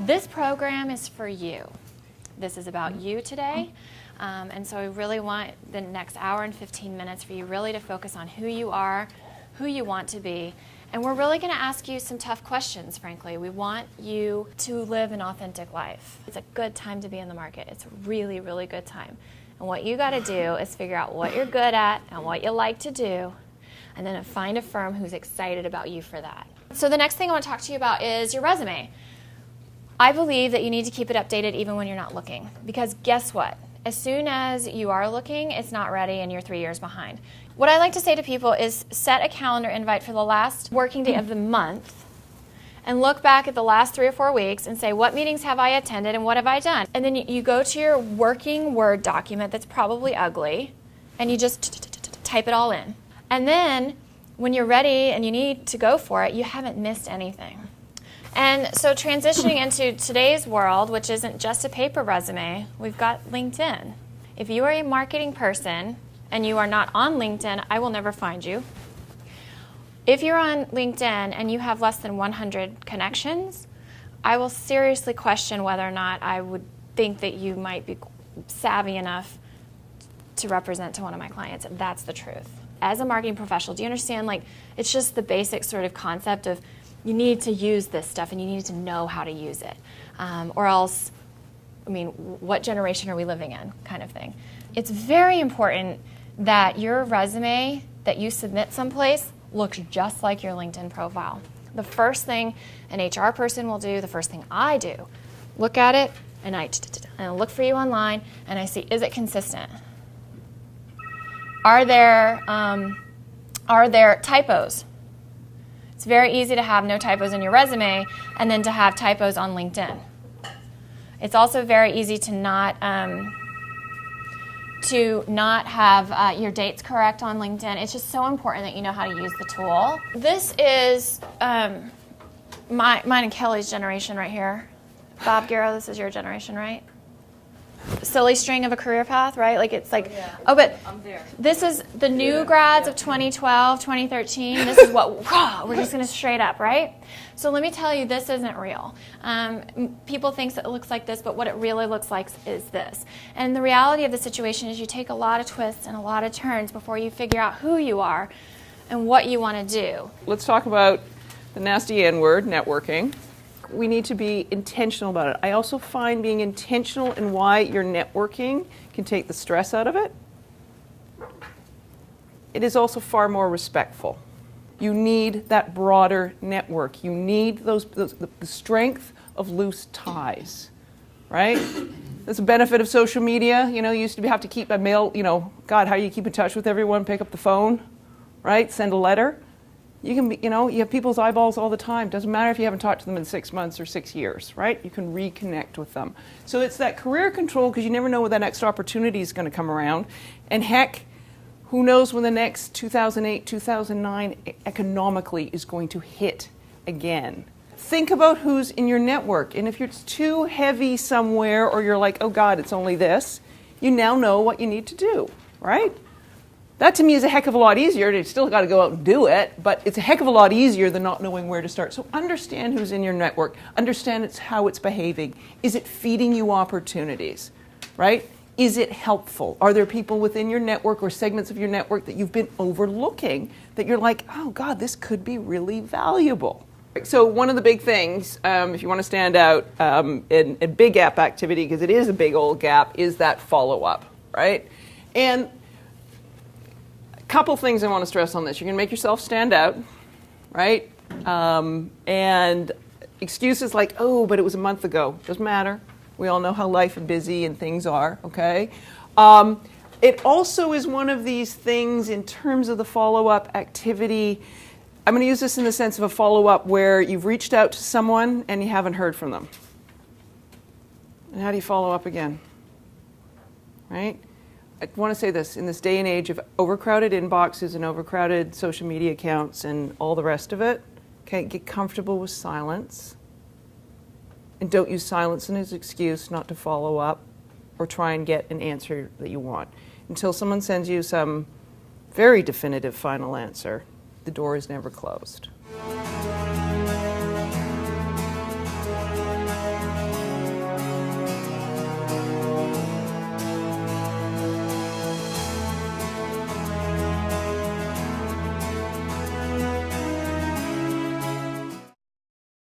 This program is for you. This is about you today. And so I really want the next hour and 15 minutes for you really to focus on who you are, who you want to be. And we're really going to ask you some tough questions, frankly. We want you to live an authentic life. It's a good time to be in the market. It's a really, really good time. And what you got to do is figure out what you're good at and what you like to do, and then find a firm who's excited about you for that. So the next thing I want to talk to you about is your resume. I believe that you need to keep it updated even when you're not looking, because guess what? As soon as you are looking, it's not ready and you're 3 years behind. What I like to say to people is set a calendar invite for the last working day of the month and look back at the last 3 or 4 weeks and say, what meetings have I attended and what have I done? And then you go to your working Word document that's probably ugly and you just type it all in. And then when you're ready and you need to go for it, you haven't missed anything. And so transitioning into today's world, which isn't just a paper resume, we've got LinkedIn. If you are a marketing person and you are not on LinkedIn, I will never find you. If you're on LinkedIn and you have less than 100 connections, I will seriously question whether or not I would think that you might be savvy enough to represent to one of my clients. That's the truth. As a marketing professional, do you understand, like, it's just the basic sort of concept of you need to use this stuff and you need to know how to use it. Or else, I mean, what generation are we living in kind of thing. It's very important that your resume that you submit someplace looks just like your LinkedIn profile. The first thing an HR person will do, the first thing I do, look at it and I look for you online and I see, is it consistent? Are there typos? It's very easy to have no typos in your resume and then to have typos on LinkedIn. It's also very easy to not have your dates correct on LinkedIn. It's just so important that you know how to use the tool. This is mine and Kelly's generation right here. Bob Garrow, this is your generation, right? Silly string of a career path, right? Like it's like, but I'm there. This is the new grads of 2012, 2013. This is what, we're just going to straight up, right? So let me tell you, this isn't real. People think that it looks like this, but what it really looks like is this. And the reality of the situation is you take a lot of twists and a lot of turns before you figure out who you are and what you want to do. Let's talk about the nasty N word, networking. We need to be intentional about it. I also find being intentional in why you're networking can take the stress out of it. It is also far more respectful. You need that broader network. You need the strength of loose ties, right? That's a benefit of social media. You know, you used to have to keep a mail, God, how do you keep in touch with everyone? Pick up the phone, right? Send a letter. You can be, you have people's eyeballs all the time. Doesn't matter if you haven't talked to them in 6 months or 6 years, right? You can reconnect with them. So it's that career control because you never know when that next opportunity is going to come around. And heck, who knows when the next 2008, 2009 economically is going to hit again. Think about who's in your network. And if it's too heavy somewhere or you're like, oh God, it's only this, you now know what you need to do, right? That to me is a heck of a lot easier. You still got to go out and do it, but it's a heck of a lot easier than not knowing where to start. So understand who's in your network. Understand how it's behaving. Is it feeding you opportunities, right? Is it helpful? Are there people within your network or segments of your network that you've been overlooking that you're like, oh God, this could be really valuable? So one of the big things, if you want to stand out in big gap activity, because it is a big old gap, is that follow-up, right? And couple things I want to stress on this. You're going to make yourself stand out, right? And excuses like, oh, but it was a month ago. Doesn't matter. We all know how life and busy and things are, okay? It also is one of these things in terms of the follow-up activity. I'm going to use this in the sense of a follow-up where you've reached out to someone and you haven't heard from them. And how do you follow up again, right? I want to say this, in this day and age of overcrowded inboxes and overcrowded social media accounts and all the rest of it, okay, get comfortable with silence. And don't use silence as an excuse not to follow up or try and get an answer that you want. Until someone sends you some very definitive final answer, the door is never closed.